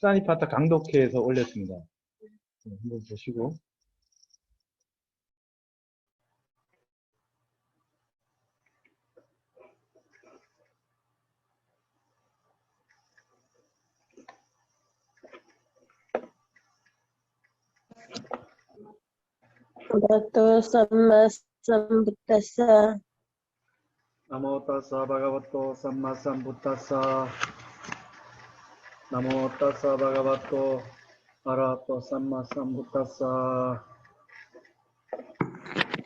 사니파타 강독회에서 올렸습니다. 한번 보시고. Bhagavato Samma Sambuddhassa. Namo tassa bhagavato samma sambuddhassa. Namo tassa bhagavato arahato samma sambuddhassa.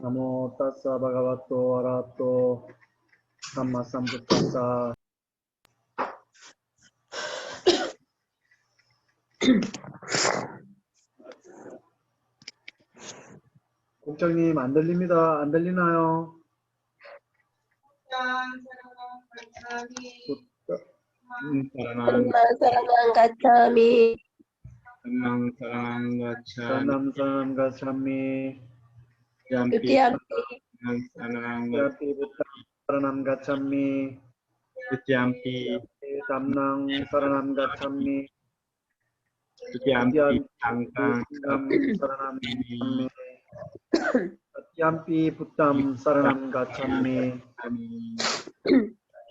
Namo tassa bhagavato arahato samma sambuddhassa. 국장님 안 들립니다. 안 들리나요? Saranang Gacchami. Saranam saranam gacchami. Tutyampi. Yati buddham saranam gacchami. Tutyampi Dhammam saranam gacchami. Tutyampi Saranam gacchami. Satyampi buddham saranam gacchami.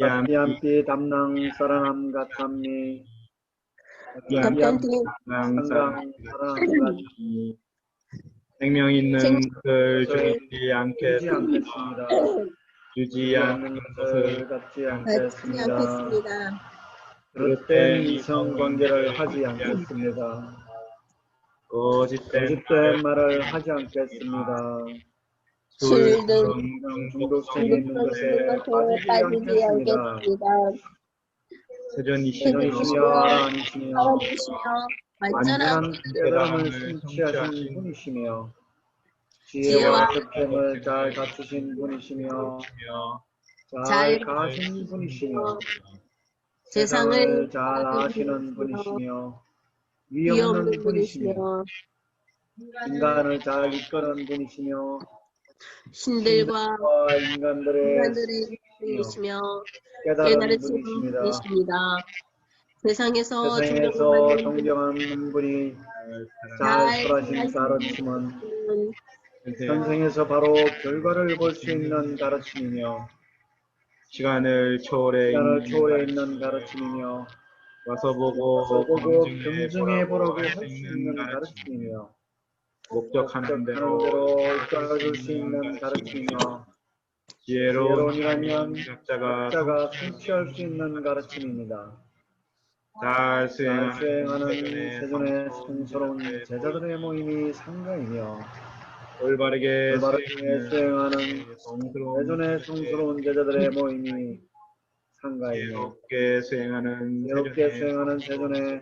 Satyampi dhammam saranam gacchami. Satyampi 상강 사랑하는 gacchami. 생명 있는 것을 주지 주지 않겠습니다. 않겠습니다. 주지 않는 것을 갖지 갖지 않겠습니다. 않겠습니다. 그릇된 이성관계를 하지 않겠습니다. 거짓된 말을 하지 않겠습니다. 술 등 중독성이 있는 것에 빠지지 않겠습니다. 세존이시며 아라한이시며 하나님이시며 완전한 완전한 깨달음을 성취하신 분이시며 지혜와 득템을 잘 갖추신 분이시며 잘 가신 분이시며 세상을 잘 아시는 분이시며 위없는 분이시며 인간을 잘 이끄는 분이시며 신들과 인간들의 분이시며 깨달은 깨달으신 분이십니다. 분이십니다. 세상에서 존경하는 분이 잘 설하신 가르침은 현생에서 바로 결과를 볼 수 있는 가르침이며 시간을 초월해 있는 가르침이며 와서 보고 검증해 보라고 할 수 있는 가르침이며 목적하는 대로 이끌어줄 수 있는 가르침이며 지혜로운 지혜로운이라면 각자가 성취할 수 있는 가르침입니다. 잘 수행하는 수행하는 세존의 성스러운 제자들의 모임이 상가이며 올바르게 수행하는 세존의 성스러운 제자들의 모임이 상가이며 지혜롭게 수행하는 세존의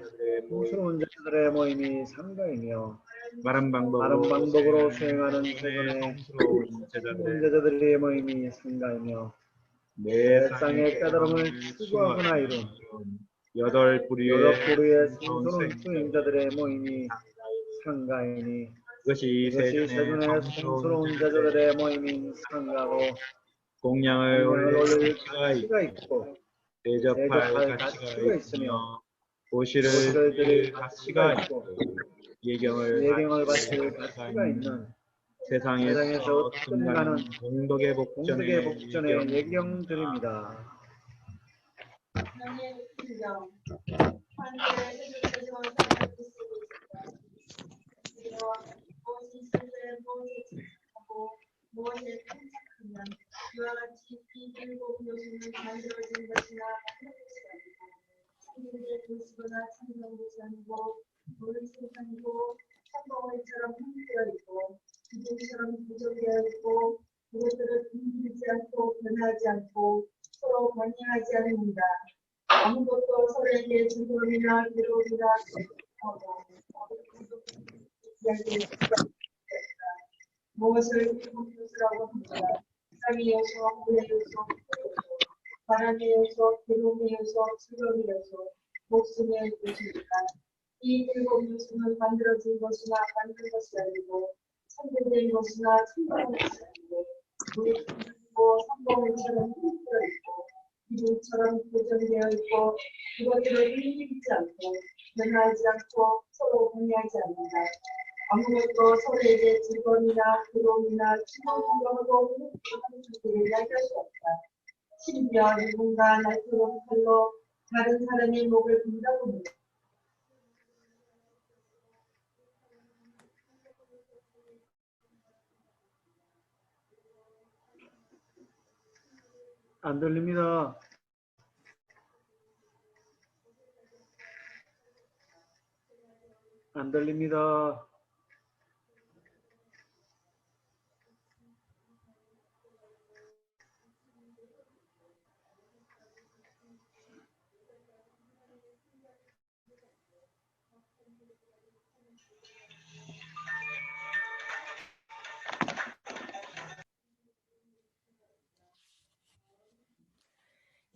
성스러운 제자들의 모임이 상가이며 바른 다른 방법으로 방법으로 수행하는 세존의 성스러운 성스러운 제자들의 모임이 상가이며 내 세상의 깨달음을 추구하거나 이룬 여덟 부류의 성스러운 수행자들의 모임이 상가이니 그것이 세존의 성스러운 제자들의 모임인 상가고 공양을 올릴 가치가 있고 대접할 가치가 있으며 보시를 드릴 가치가 있고 예경을 바칠 가치가 있는 세상에서 끝나는 공덕의 복전의 예경들입니다. 무엇에 탐색하면 그와 같이 이 일곱 요소는 만들어진 것이나 천국의 도시거나 천국의 곳이 아니고 모든 세상이고 천공을처럼 형태되어 있고 기둥처럼 부족되어 있고 그것들을 빈들지 않고 변하지 않고 서로 관여하지 않습니다. 아무것도 서로에게 즐거움이나 괴로움이나 무엇을 일곱 요소라고 합니다. 쌍의 요소, 물의 요소, 바람의 요소, 괴로움의 요소, 즐거움의 요소, 목숨의 요소입니다. 이 일곱 요소는 만들어진 것이나 만든 것이 아니고 선별된 것이나 선별한 것이 아니고 물이 있고 선봉을처럼 흔들어 있고 기둥처럼 고정되어 있고 그것들을 흔들리지 않고 변화하지 않고 서로 분리하지 않는다. 아무것도 서로에게 즐거움이나 괴로움이나 추모하고 하는 것들을 이야기할 수 없다. 심지어 누군가 날카로운 칼로 다른 사람의 목을 본다고 한다. 안 들립니다. 안 들립니다.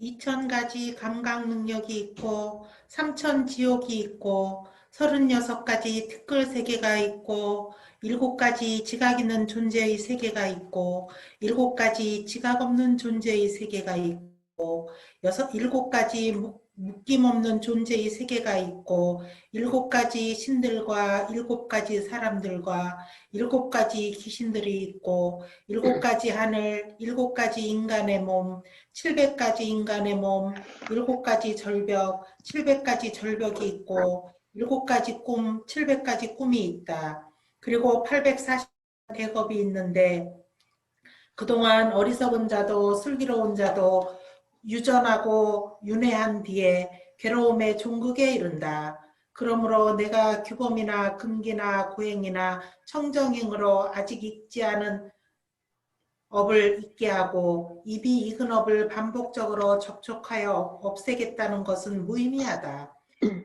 이천 가지 감각 능력이 있고 3천 지옥이 있고 36가지 특글 세계가 있고 7가지 지각 있는 존재의 세계가 있고 7가지 지각 없는 존재의 세계가 있고 7가지 묶임 없는 존재의 세계가 있고 7가지 신들과 7가지 사람들과 7가지 귀신들이 있고 7가지 하늘, 7가지 인간의 몸, 700가지 인간의 몸, 7가지 절벽, 700가지 절벽이 있고 7가지 꿈, 700가지 꿈이 있다. 그리고 840 대겁이 있는데 그동안 어리석은 자도 슬기로운 자도 유전하고 윤회한 뒤에 괴로움의 종극에 이른다. 그러므로 내가 규범이나 금기나 고행이나 청정행으로 아직 익지 않은 업을 잊게 하고 입이 익은 업을 반복적으로 접촉하여 없애겠다는 것은 무의미하다.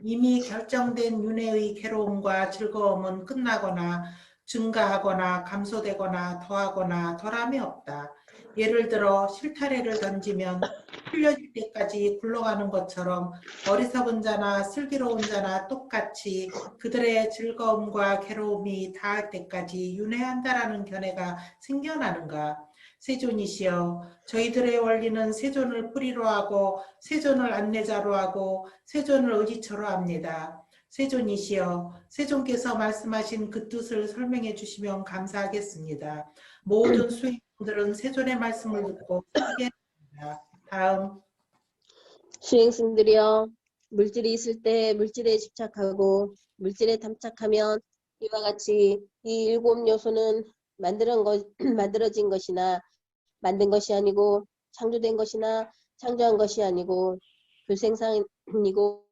이미 결정된 윤회의 괴로움과 즐거움은 끝나거나 증가하거나 감소되거나 더하거나 덜함이 없다. 예를 들어 실타래를 던지면 풀려질 때까지 굴러가는 것처럼 어리석은 자나 슬기로운 자나 똑같이 그들의 즐거움과 괴로움이 닿을 때까지 윤회한다라는 견해가 생겨나는가? 세존이시여, 저희들의 원리는 세존을 뿌리로 하고 세존을 안내자로 하고 세존을 의지처로 합니다. 세존이시여, 세존께서 말씀하신 그 뜻을 설명해 주시면 감사하겠습니다. 모든 수행들은 세존의 말씀을 듣고 살게 합니다. 다음. 수행승들이여, 물질이 있을 때 물질에 집착하고 물질에 탐착하면 이와 같이 이 일곱 요소는 만들어진 것이나 만든 것이 아니고 창조된 것이나 창조한 것이 아니고 불생산이고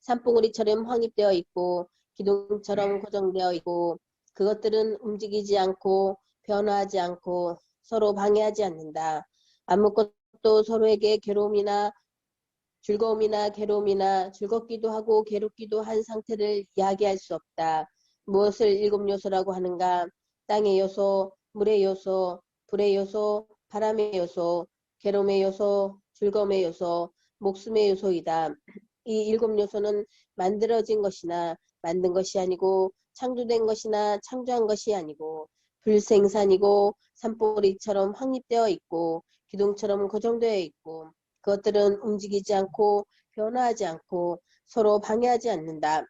산봉우리처럼 확립되어 있고 기둥처럼 고정되어 있고 그것들은 움직이지 않고 변화하지 않고 서로 방해하지 않는다. 아무것도 서로에게 즐거움이나 괴로움이나 즐겁기도 하고 괴롭기도 한 상태를 이야기할 수 없다. 무엇을 일곱 요소라고 하는가? 땅의 요소, 물의 요소, 불의 요소, 바람의 요소, 괴로움의 요소, 즐거움의 요소, 목숨의 요소이다. 이 일곱 요소는 만들어진 것이나 만든 것이 아니고 창조된 것이나 창조한 것이 아니고 불생산이고 산봉우리처럼 확립되어 있고 기둥처럼 고정되어 있고 그것들은 움직이지 않고 변화하지 않고 서로 방해하지 않는다.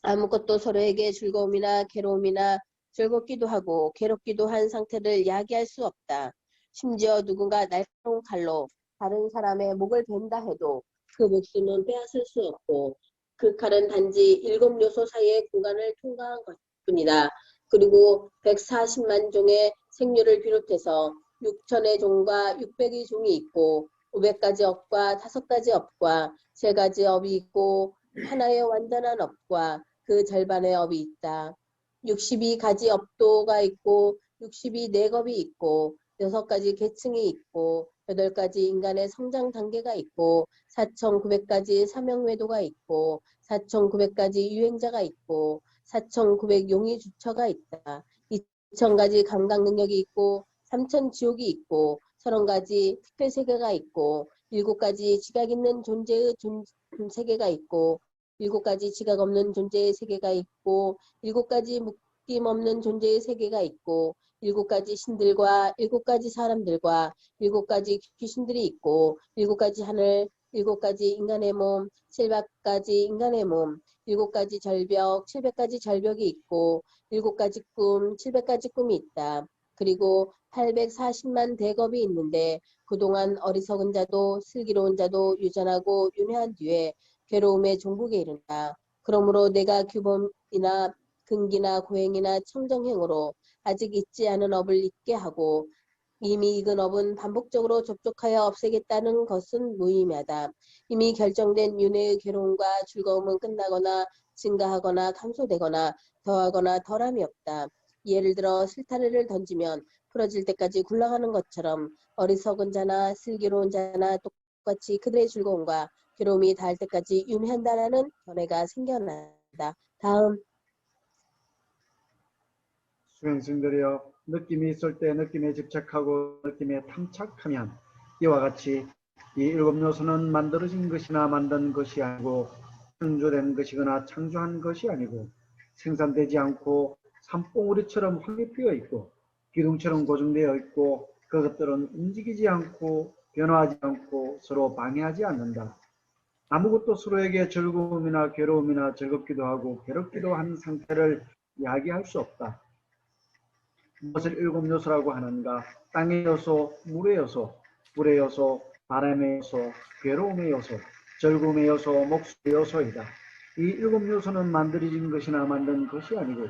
아무것도 서로에게 즐거움이나 괴로움이나 즐겁기도 하고 괴롭기도 한 상태를 야기할 수 없다. 심지어 누군가 날카로운 칼로 다른 사람의 목을 벤다 해도 그 목숨은 빼앗을 수 없고 그 칼은 단지 일곱 요소 사이의 공간을 통과한 것뿐이다. 그리고 140만 종의 생류를 비롯해서 6천의 종과 600의 종이 있고 500가지 업과 5가지 업과 3가지 업이 있고 하나의 완전한 업과 그 절반의 업이 있다. 62가지 업도가 있고 62내겁이 있고 6가지 계층이 있고 8가지 인간의 성장 단계가 있고 4,900가지 사명외도가 있고 4,900가지 유행자가 있고 4,900 용의 주처가 있다. 2,000가지 감각 능력이 있고 3,000 지옥이 있고 30가지 특별 세계가 있고 7가지 지각 있는 존재의 세계가 있고 7가지 지각 없는 존재의 세계가 있고 7가지 묶임 없는 존재의 세계가 있고 7가지 신들과 7가지 사람들과 7가지 귀신들이 있고 7가지 하늘, 7가지 인간의 몸, 700가지 인간의 몸, 7가지 절벽, 700가지 절벽이 있고 7가지 꿈, 700가지 꿈이 있다. 그리고 840만 대겁이 있는데 그동안 어리석은 자도 슬기로운 자도 유전하고 윤회한 뒤에 괴로움의 종국에 이른다. 그러므로 내가 규범이나 근기나 고행이나 청정행으로 아직 잊지 않은 업을 잊게 하고 이미 익은 업은 반복적으로 접촉하여 없애겠다는 것은 무의미하다. 이미 결정된 윤회의 괴로움과 즐거움은 끝나거나 증가하거나 감소되거나 더하거나 덜함이 없다. 예를 들어 실타래를 던지면 풀어질 때까지 굴러가는 것처럼 어리석은 자나 슬기로운 자나 똑같이 그들의 즐거움과 괴로움이 닿을 때까지 윤회한다라는 견해가 생겨난다. 다음. 수행승들이여 느낌이 있을 때 느낌에 집착하고 느낌에 탐착하면 이와 같이 이 7 요소는 만들어진 것이나 만든 것이 아니고 창조된 것이거나 창조한 것이 아니고 생산되지 않고 산봉우리처럼 확립되어 있고 기둥처럼 고정되어 있고 그것들은 움직이지 않고 변화하지 않고 서로 방해하지 않는다. 아무것도 서로에게 즐거움이나 괴로움이나 즐겁기도 하고 괴롭기도 한 상태를 이야기할 수 없다. 무엇을 7 요소라고 하는가? 땅의 요소, 물의 요소, 불의 요소, 바람의 요소, 괴로움의 요소, 즐거움의 요소, 목숨의 요소이다. 이 7 요소는 만들어진 것이나 만든 것이 아니고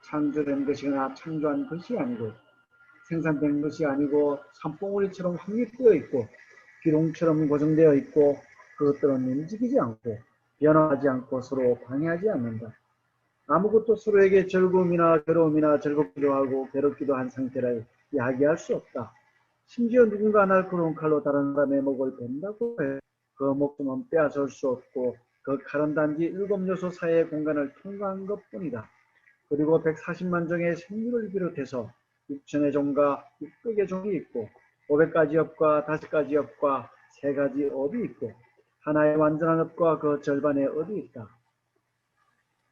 창조된 것이거나 창조한 것이 아니고 생산된 것이 아니고 산봉우리처럼 확립되어 있고 기둥처럼 고정되어 있고 그것들은 움직이지 않고 변화하지 않고 서로 방해하지 않는다. 아무것도 서로에게 즐거움이나 괴로움이나 즐겁기도 하고 괴롭기도 한 상태를 이야기할 수 없다. 심지어 누군가 날카로운 칼로 다른 사람의 목을 벤다고 해 그 목숨은 빼앗을 수 없고 그 칼은 단지 7 요소 사이의 공간을 통과한 것뿐이다. 그리고 140만 종의 생물을 비롯해서 6천의 종과 600의 종이 있고 500가지 업과 5가지 업과 3가지 업이 있고 하나의 완전한 업과 그 절반의 업이 있다.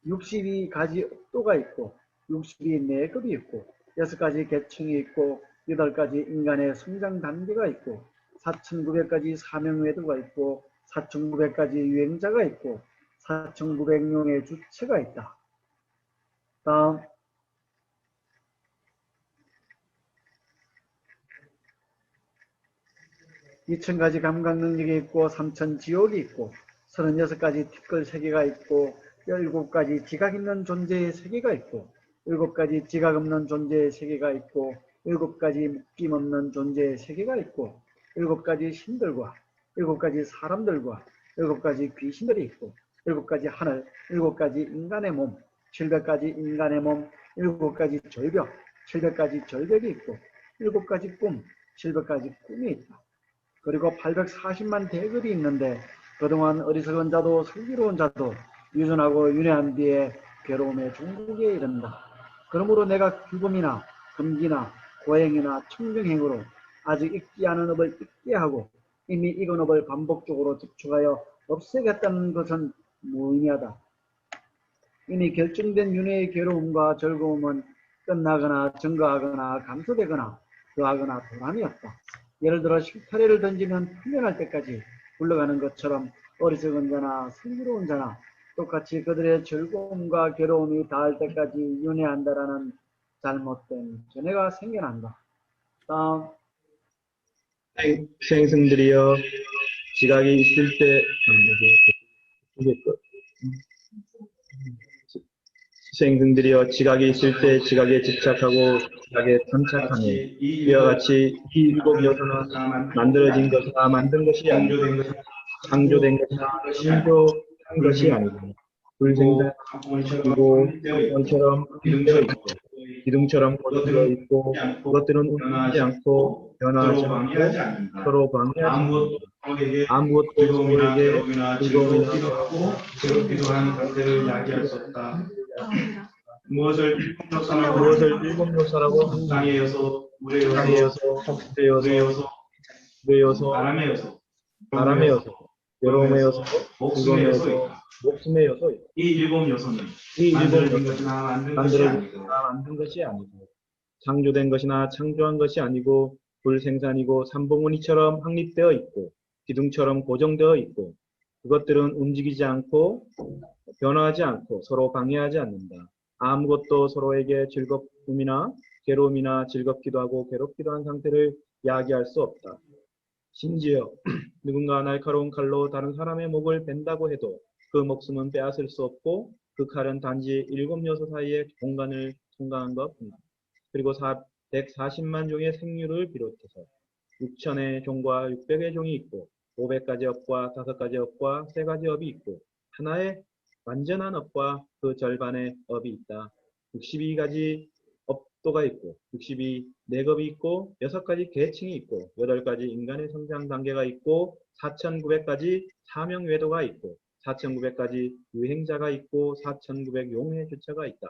62가지 업도가 있고 62내급이 있고 6가지 계층이 있고 8가지 인간의 성장 단계가 있고 4,900가지 사명외도가 있고 4,900가지 유행자가 있고 4,900명의 주체가 있다. 다음. 2,000가지 감각 능력이 있고 3,000 지옥이 있고 36가지 티끌 세계가 있고 17가지 지각 있는 존재의 세계가 있고 7가지 지각 없는 존재의 세계가 있고 7가지 묶임 없는 존재의 세계가 있고 7가지 신들과 7가지 사람들과 7가지 귀신들이 있고 7가지 하늘, 7가지 인간의 몸, 700가지 인간의 몸, 7가지 절벽, 700가지 절벽이 있고 7가지 꿈, 700가지 꿈이 있다. 그리고 840만 대급이 있는데 그동안 어리석은 자도 슬기로운 자도 유전하고 윤회한 뒤에 괴로움의 종국에 이른다. 그러므로 내가 규범이나 금기나 고행이나 청정행으로 아직 익지 않은 업을 익게 하고 이미 익은 업을 반복적으로 접촉하여 없애겠다는 것은 무의미하다. 이미 결정된 윤회의 괴로움과 즐거움은 끝나거나 증가하거나 감소되거나 더하거나 도람이 없다. 예를 들어 실타래를 던지면 풀려날 때까지 굴러가는 것처럼 어리석은 자나 슬기로운 자나 똑같이 그들의 즐거움과 괴로움이 닿을 때까지 윤회한다라는 잘못된 견해가 생겨난다. 다음. 수행승들이여 지각이 있을 때 수행승들이여 지각이 있을 때 지각에 집착하고 지각에 탐착하니 이와 같이 이 7 요소는 만들어진 것이나 만든 것이 아니고 창조된 것이나 창조한 것이 아니고 불생자이고 원처럼 확립되어 있고 기둥처럼 고정되어 있고 그것들은 움직이지 않고 변화하지 않고 서로 방해하지 않고 아무것도 서로에게 즐거움이나 즐겁기도 한 상태를 이야기할 수 없다. 무엇을 7 요소라고 땅의 요소, 물의 땅의 요소, 요소, 물의 요소, 물의 요소, 바람의 요소, 바람의 요소, 괴로움의 요소, 목숨의 요소, 요소, 목숨의 요소. 이 7 요소는 이 7 만들어진 요소는 것이나 만든 것이 만들어진 아니고 것이나 만든 것이 아니고 창조된 것이나 창조한 것이 아니고 불생산이고 삼봉우니처럼 확립되어 있고 기둥처럼 고정되어 있고 그것들은 움직이지 않고 변화하지 않고 서로 방해하지 않는다. 아무것도 서로에게 즐거움이나 괴로움이나 즐겁기도 하고 괴롭기도 한 상태를 야기할 수 없다. 심지어 누군가 날카로운 칼로 다른 사람의 목을 벤다고 해도 그 목숨은 빼앗을 수 없고 그 칼은 단지 7요소 사이의 공간을 통과한 것뿐이다. 그리고 140만 종의 생류를 비롯해서 6천의 종과 600의 종이 있고 500가지 업과 5가지 업과 3가지 업이 있고 하나의 완전한 업과 그 절반의 업이 있다. 62가지 업도가 있고 62내급이 있고 6가지 계층이 있고 8가지 인간의 성장 단계가 있고 4,900가지 사명 외도가 있고 4,900가지 유행자가 있고 4,900 용의 주체가 있다.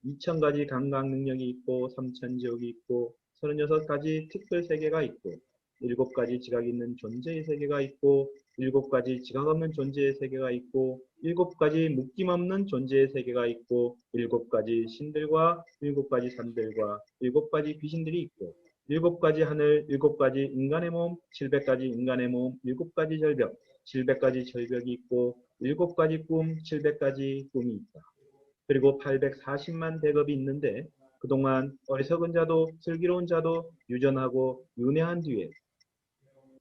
2,000가지 감각 능력이 있고 3,000지옥이 있고 36가지 특별 세계가 있고 7가지 지각이 있는 존재의 세계가 있고 7가지 지각 없는 존재의 세계가 있고 7가지 묶임 없는 존재의 세계가 있고 7가지 신들과 7가지 산들과 7가지 귀신들이 있고 7가지 하늘, 7가지 인간의 몸, 700가지 인간의 몸, 7가지 절벽, 700가지 절벽이 있고 7가지 꿈, 700가지 꿈이 있다. 그리고 840만 대겁이 있는데 그동안 어리석은 자도 슬기로운 자도 유전하고 윤회한 뒤에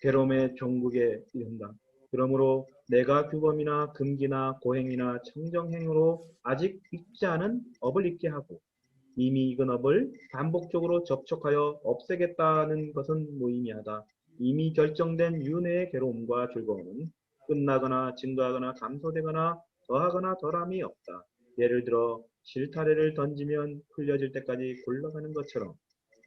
괴로움의 종국에 이른다. 그러므로 내가 규범이나 금기나 고행이나 청정행으로 아직 익지 않은 업을 익게 하고 이미 익은 업을 반복적으로 접촉하여 없애겠다는 것은 무의미하다. 이미 결정된 윤회의 괴로움과 즐거움은 끝나거나 증가하거나 감소되거나 더하거나 덜함이 없다. 예를 들어 실타래를 던지면 풀려질 때까지 굴러가는 것처럼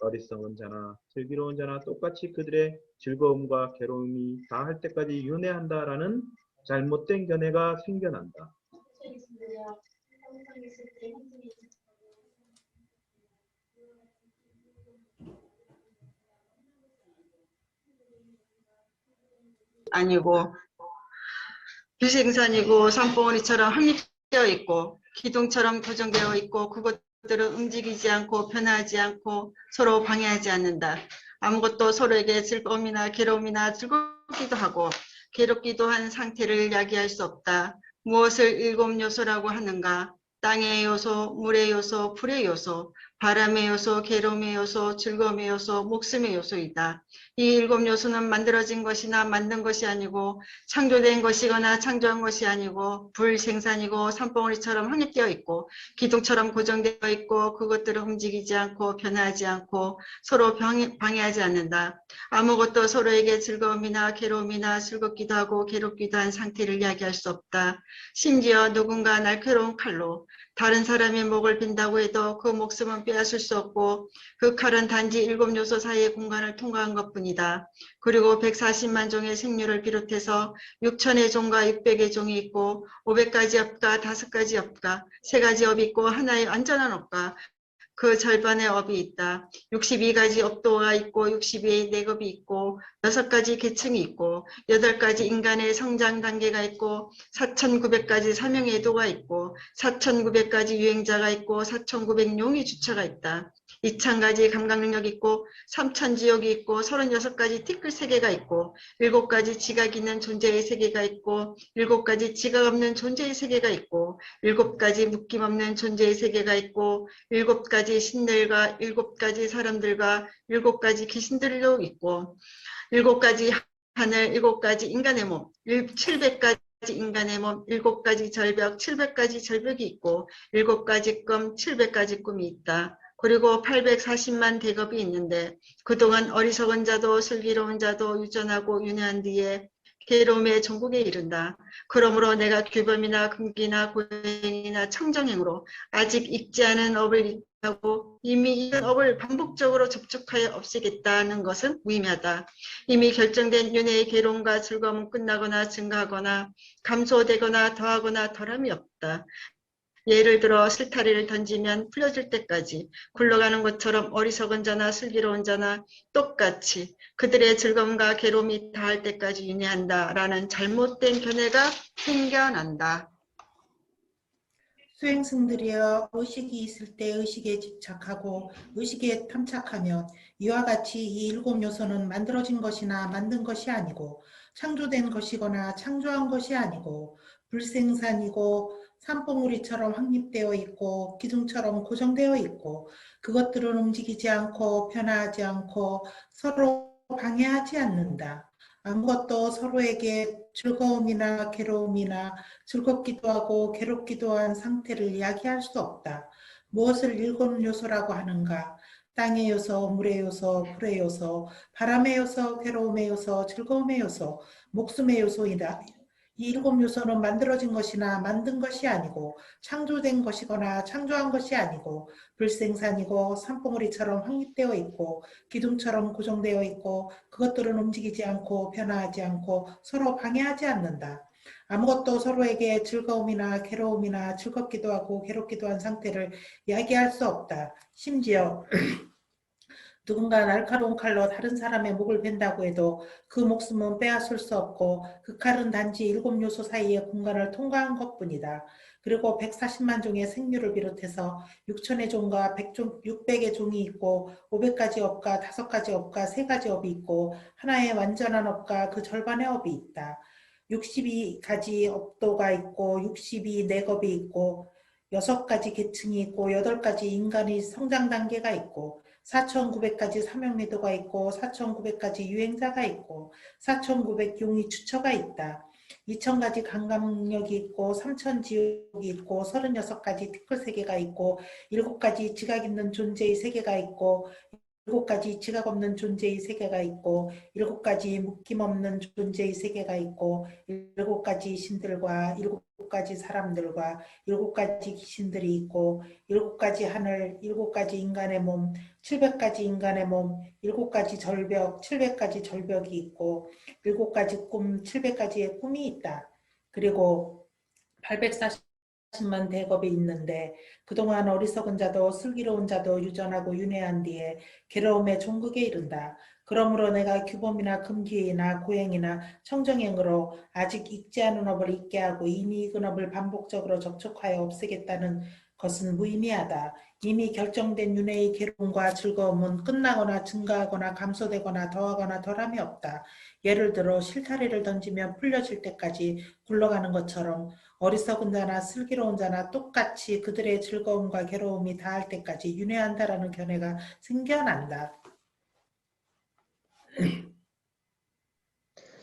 어리석은 자나 슬기로운 자나 똑같이 그들의 즐거움과 괴로움이 다할 때까지 윤회한다라는 잘못된 견해가 생겨난다. 아니고 비생산이고 산봉우리처럼 확립되어 있고 기둥처럼 고정되어 있고 그것들은 움직이지 않고 변화하지 않고 서로 방해하지 않는다. 아무것도 서로에게 즐거움이나 괴로움이나 즐겁기도 하고 괴롭기도 한 상태를 야기할 수 없다. 무엇을 7요소라고 하는가? 땅의 요소, 물의 요소, 불의 요소, 바람의 요소, 괴로움의 요소, 즐거움의 요소, 목숨의 요소이다. 이 7요소는 만들어진 것이나 만든 것이 아니고 창조된 것이거나 창조한 것이 아니고 불생산이고 산봉우리처럼 확립되어 있고 기둥처럼 고정되어 있고 그것들은 움직이지 않고 변화하지 않고 서로 방해하지 않는다. 아무것도 서로에게 즐거움이나 괴로움이나 즐겁기도 하고 괴롭기도 한 상태를 이야기할 수 없다. 심지어 누군가 날카로운 칼로 다른 사람의 목을 빈다고 해도 그 목숨은 빼앗을 수 없고 그 칼은 단지 7요소 사이의 공간을 통과한 것뿐이다. 그리고 140만 종의 생류를 비롯해서 6천의 종과 600의 종이 있고 500가지 업과 5가지 업과 3가지 업이 있고 하나의 완전한 업과 그 절반의 업이 있다. 62가지 업도가 있고 62의 내급이 있고 6가지 계층이 있고 8가지 인간의 성장 단계가 있고 4,900가지 사명의 도가 있고 4,900가지 유행자가 있고 4,900 용의 주체가 있다. 2,000가지 감각 능력이 있고 3,000지옥이 있고 36가지 티끌 세계가 있고 7가지 지각 있는 존재의 세계가 있고 7가지 지각 없는 존재의 세계가 있고 7가지 묶임 없는 존재의 세계가 있고 7가지 신들과 7가지 사람들과 7가지 귀신들도 있고 7가지 하늘, 7가지 인간의 몸, 700가지 인간의 몸, 7가지 절벽, 700가지 절벽이 있고 7가지 꿈, 700가지 꿈이 있다. 그리고 840만 대겁이 있는데 그동안 어리석은 자도 슬기로운 자도 유전하고 윤회한 뒤에 괴로움의 종국에 이른다. 그러므로 내가 규범이나 금기나 고행이나 청정행으로 아직 익지 않은 업을 익하고 이미 익은 업을 반복적으로 접촉하여 없애겠다는 것은 무의미하다. 이미 결정된 윤회의 괴로움과 즐거움은 끝나거나 증가하거나 감소되거나 더하거나 덜함이 없다. 예를 들어 실타래를 던지면 풀려질 때까지 굴러가는 것처럼 어리석은 자나 슬기로운 자나 똑같이 그들의 즐거움과 괴로움이 다할 때까지 윤회한다라는 잘못된 견해가 생겨난다. 수행승들이여 의식이 있을 때 의식에 집착하고 의식에 탐착하면 이와 같이 이 일곱 요소는 만들어진 것이나 만든 것이 아니고 창조된 것이거나 창조한 것이 아니고 불생산이고 산봉우리처럼 확립되어 있고 기둥처럼 고정되어 있고 그것들은 움직이지 않고 변화하지 않고 서로 방해하지 않는다. 아무것도 서로에게 즐거움이나 괴로움이나 즐겁기도 하고 괴롭기도 한 상태를 이야기할 수 없다. 무엇을 일곱 요소라고 하는가? 땅의 요소, 물의 요소, 불의 요소, 바람의 요소, 괴로움의 요소, 즐거움의 요소, 목숨의 요소이다. 이 일곱 요소는 만들어진 것이나 만든 것이 아니고 창조된 것이거나 창조한 것이 아니고 불생산이고 산봉우리처럼 확립되어 있고 기둥처럼 고정되어 있고 그것들은 움직이지 않고 변화하지 않고 서로 방해하지 않는다. 아무것도 서로에게 즐거움이나 괴로움이나 즐겁기도 하고 괴롭기도 한 상태를 이야기할 수 없다. 심지어 누군가 날카로운 칼로 다른 사람의 목을 벤다고 해도 그 목숨은 빼앗을 수 없고 그 칼은 단지 일곱 요소 사이의 공간을 통과한 것뿐이다. 그리고 140만 종의 생류를 비롯해서 6천의 종과 600의 종이 있고 500가지 업과 5가지 업과 3가지 업이 있고 하나의 완전한 업과 그 절반의 업이 있다. 62가지 업도가 있고 62내겁이 있고 6가지 계층이 있고 8가지 인간의 성장 단계가 있고 4,900가지 사명리도가 있고 4,900가지 유행자가 있고 4,900용의 주처가 있다. 2,000가지 감각력이 있고 3,000지옥이 있고 36가지 티끌 세계가 있고 7가지 지각 있는 존재의 세계가 있고 7가지 지각 없는 존재의 세계가 있고 7가지 묶임 없는 존재의 세계가 있고 7가지 신들과 7가지 사람들과 7가지 귀신들이 있고 7가지 하늘, 7가지 인간의 몸, 700가지 인간의 몸, 7가지 절벽, 700가지 절벽이 있고 7가지 꿈, 700가지의 꿈이 있다. 그리고 840만 대겁이 있는데 그동안 어리석은 자도 슬기로운 자도 유전하고 윤회한 뒤에 괴로움의 종극에 이른다. 그러므로 내가 규범이나 금기나 고행이나 청정행으로 아직 익지 않은 업을 익게 하고 이미 익은 업을 반복적으로 접촉하여 없애겠다는 것은 무의미하다. 이미 결정된 윤회의 괴로움과 즐거움은 끝나거나 증가하거나 감소되거나 더하거나 덜함이 없다. 예를 들어 실타래를 던지면 풀려질 때까지 굴러가는 것처럼 어리석은 자나 슬기로운 자나 똑같이 그들의 즐거움과 괴로움이 다할 때까지 윤회한다라는 견해가 생겨난다.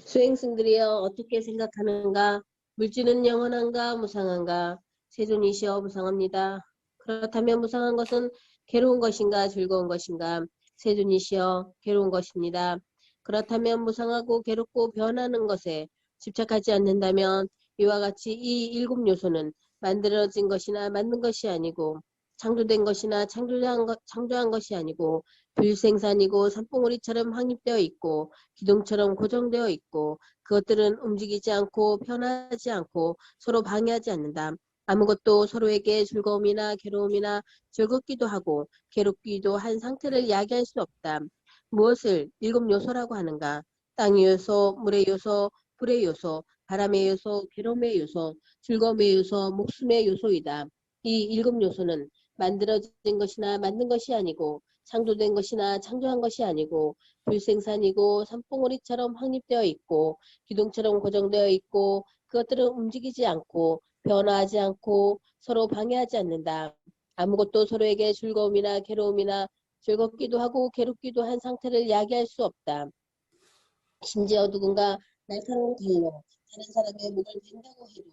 수행승들이여 어떻게 생각하는가? 물질은 영원한가 무상한가? 세존이시여 무상합니다. 그렇다면 무상한 것은 괴로운 것인가 즐거운 것인가? 세존이시여 괴로운 것입니다. 그렇다면 무상하고 괴롭고 변하는 것에 집착하지 않는다면 이와 같이 이 일곱 요소는 만들어진 것이나 만든 것이 아니고 창조된 것이나 창조한 것이 아니고 불생산이고 산봉우리처럼 확립되어 있고 기둥처럼 고정되어 있고 그것들은 움직이지 않고 변하지 않고 서로 방해하지 않는다. 아무것도 서로에게 즐거움이나 괴로움이나 즐겁기도 하고 괴롭기도 한 상태를 야기할 수 없다. 무엇을 일곱 요소라고 하는가? 땅의 요소, 물의 요소, 불의 요소, 바람의 요소, 괴로움의 요소, 즐거움의 요소, 목숨의 요소이다. 이 일곱 요소는 만들어진 것이나 만든 것이 아니고 창조된 것이나 창조한 것이 아니고 불생산이고 산봉우리처럼 확립되어 있고 기둥처럼 고정되어 있고 그것들은 움직이지 않고 변화하지 않고 서로 방해하지 않는다. 아무것도 서로에게 즐거움이나 괴로움이나 즐겁기도 하고 괴롭기도 한 상태를 야기할 수 없다. 심지어 누군가 날카로운 칼로 다른 사람의 목을 벤다고 해도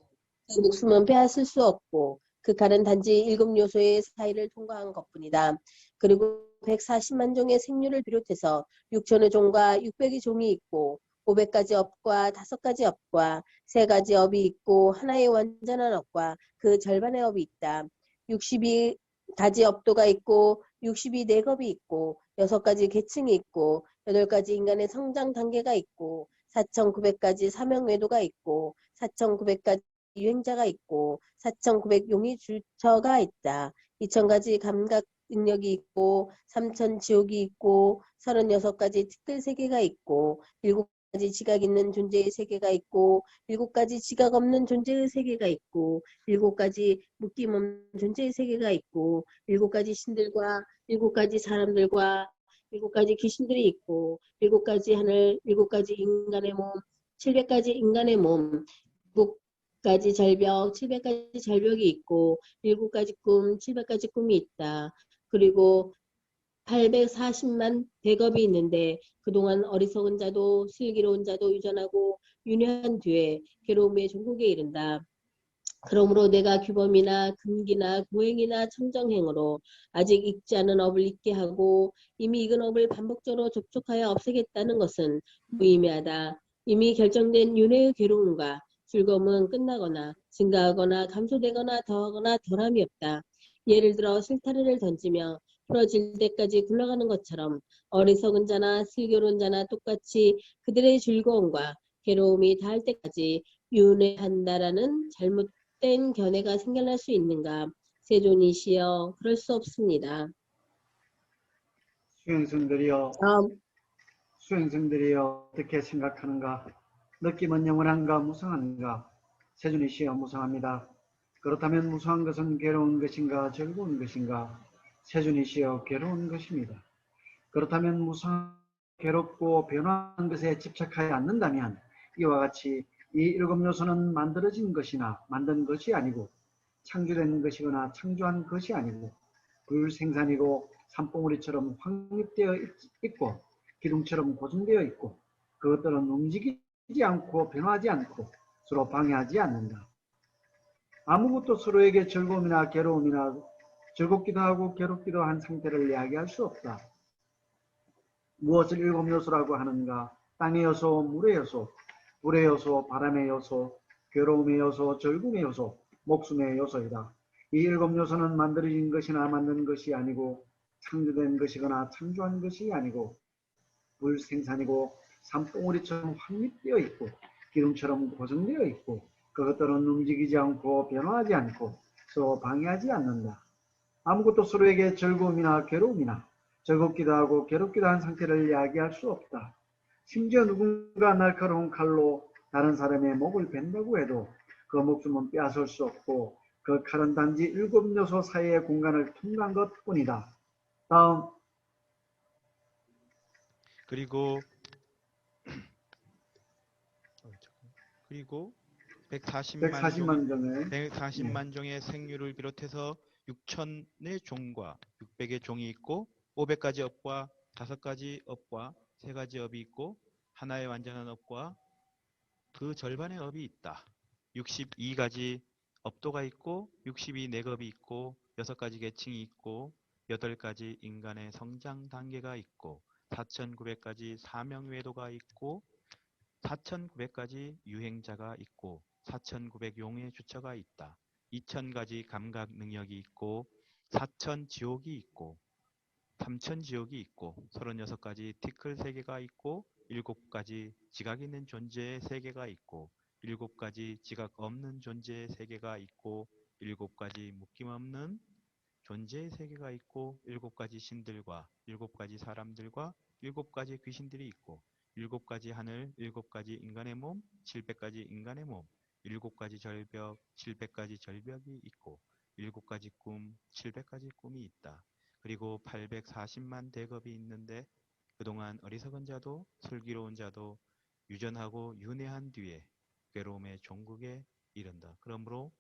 그 목숨은 빼앗을 수 없고 그 칼은 단지 일곱 요소의 사이를 통과한 것뿐이다. 그리고 140만 종의 생류를 비롯해서 6천의 종과 600의 종이 있고 500가지 업과 5가지 업과 3가지 업이 있고 하나의 완전한 업과 그 절반의 업이 있다. 62가지 업도가 있고 62내겁이 있고 6가지 계층이 있고 8가지 인간의 성장 단계가 있고 4,900가지 사명외도가 있고 4,900가지 유행자가 있고 4,900용의 주처가 있다. 2,000가지 감각 능력이 있고 3,000지옥이 있고 36가지 특별 세계가 있고 가지 지각 있는 존재의 세계가 있고 7가지 지각 없는 존재의 세계가 있고 7가지 묶임 없는 존재의 세계가 있고 7가지 신들과 7가지 사람들과 7가지 귀신들이 있고 7가지 하늘, 7가지 인간의 몸, 700가지 인간의 몸, 7가지 절벽, 700가지 절벽이 있고 7가지 꿈, 700가지 꿈이 있다. 그리고 840만 대겁이 있는데 그동안 어리석은 자도 슬기로운 자도 유전하고 윤회한 뒤에 괴로움의 종국에 이른다. 그러므로 내가 규범이나 금기나 고행이나 청정행으로 아직 익지 않은 업을 익게 하고 이미 익은 업을 반복적으로 접촉하여 없애겠다는 것은 무의미하다. 이미 결정된 윤회의 괴로움과 즐거움은 끝나거나 증가하거나 감소되거나 더하거나 덜함이 없다. 예를 들어 실타래를 던지며 풀어질 때까지 굴러가는 것처럼 어리석은 자나 슬기로운 자나 똑같이 그들의 즐거움과 괴로움이 닿을 때까지 윤회한다라는 잘못된 견해가 생겨날 수 있는가? 세존이시여 그럴 수 없습니다. 수행성들이여 어떻게 생각하는가? 느낌은 영원한가 무성한가? 세존이시여 무성합니다. 그렇다면 무성한 것은 괴로운 것인가 즐거운 것인가? 세존이시여 괴로운 것입니다. 그렇다면 무성한 괴롭고 변화한 것에 집착하지 않는다면 이와 같이 이 7 요소는 만들어진 것이나 만든 것이 아니고 창조된 것이거나 창조한 것이 아니고 불생산이고 산봉우리처럼 확립되어 있고 기둥처럼 고정되어 있고 그것들은 움직이지 않고 변화하지 않고 서로 방해하지 않는다. 아무것도 서로에게 즐거움이나 괴로움이나 즐겁기도 하고 괴롭기도 한 상태를 이야기할 수 없다. 무엇을 7 요소라고 하는가? 땅의 요소, 물의 요소, 불의 요소, 바람의 요소, 괴로움의 요소, 즐거움의 요소, 목숨의 요소이다. 이 7 요소는 만들어진 것이나 만든 것이 아니고 창조된 것이거나 창조한 것이 아니고 불생산이고 산봉우리처럼 확립되어 있고 기둥처럼 고정되어 있고 그것들은 움직이지 않고 변화하지 않고 서로 방해하지 않는다. 아무것도 서로에게 즐거움이나 괴로움이나 즐겁기도 하고 괴롭기도 한 상태를 이야기할 수 없다. 심지어 누군가 날카로운 칼로 다른 사람의 목을 벤다고 해도 그 목숨은 빼앗을 수 없고 그 칼은 단지 7 요소 사이의 공간을 통과한 것뿐이다. 다음. 그리고 140만 종의 생류를 비롯해서 6천의 종과 600의 종이 있고 500가지 업과 5가지 업과 3가지 업이 있고 하나의 완전한 업과 그 절반의 업이 있다. 62가지 업도가 있고 62내겁이 있고 6가지 계층이 있고 8가지 인간의 성장 단계가 있고 4,900가지 사명외도가 있고 4,900가지 유행자가 있고 4,900용의 주처가 있다. 2,000가지 감각 능력이 있고 4,000지옥이 있고 3,000지옥이 있고 36가지 티클 세계가 있고 7가지 지각 있는 존재의 세계가 있고 7가지 지각 없는 존재의 세계가 있고 7가지 묶임 없는 존재의 세계가 있고 7가지 신들과 7가지 사람들과 7가지 귀신들이 있고 7가지 하늘, 7가지 인간의 몸, 700가지 인간의 몸, 7가지 절벽, 700가지 절벽이 있고 7가지 꿈, 700가지 꿈이 있다. 그리고 840만 대겁이 있는데 그동안 어리석은 자도 슬기로운 자도 유전하고 윤회한 뒤에 괴로움의 종국에 이른다. 그러므로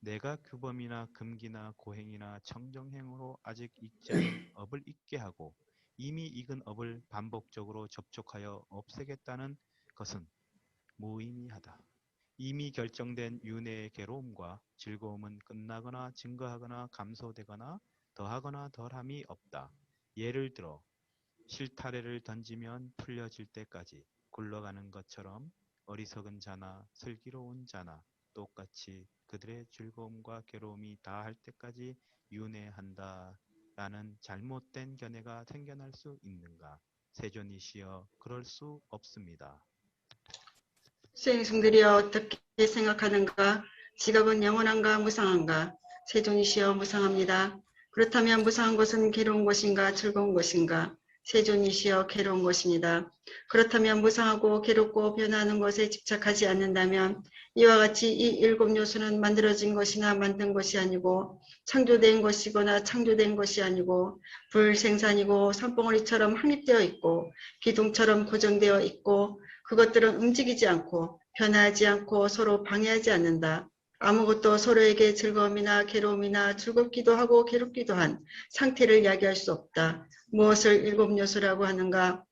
내가 규범이나 금기나 고행이나 청정행으로 아직 익지 않은 업을 익게 하고 이미 익은 업을 반복적으로 접촉하여 없애겠다는 것은 무의미하다. 이미 결정된 윤회의 괴로움과 즐거움은 끝나거나 증가하거나 감소되거나 더하거나 덜함이 없다. 예를 들어 실타래를 던지면 풀려질 때까지 굴러가는 것처럼 어리석은 자나 슬기로운 자나 똑같이 그들의 즐거움과 괴로움이 다할 때까지 윤회한다. 라는 잘못된 견해가 생겨날 수 있는가? 세존이시여 그럴 수 없습니다. 수행성들이여 어떻게 생각하는가? 지각은 영원한가 무상한가? 세존이시여 무상합니다. 그렇다면 무상한 것은 괴로운 것인가 즐거운 것인가? 세존이시여 괴로운 것입니다. 그렇다면 무상하고 괴롭고 변화하는 것에 집착하지 않는다면 이와 같이 이 일곱 요소는 만들어진 것이나 만든 것이 아니고 창조된 것이거나 창조된 것이 아니고 불생산이고 산봉우리처럼 확립되어 있고 기둥처럼 고정되어 있고 그것들은 움직이지 않고 변화하지 않고 서로 방해하지 않는다. 아무것도 서로에게 즐거움이나 괴로움이나 즐겁기도 하고 괴롭기도 한 상태를 야기할 수 없다. 무엇을 일곱 요소라고 하는가?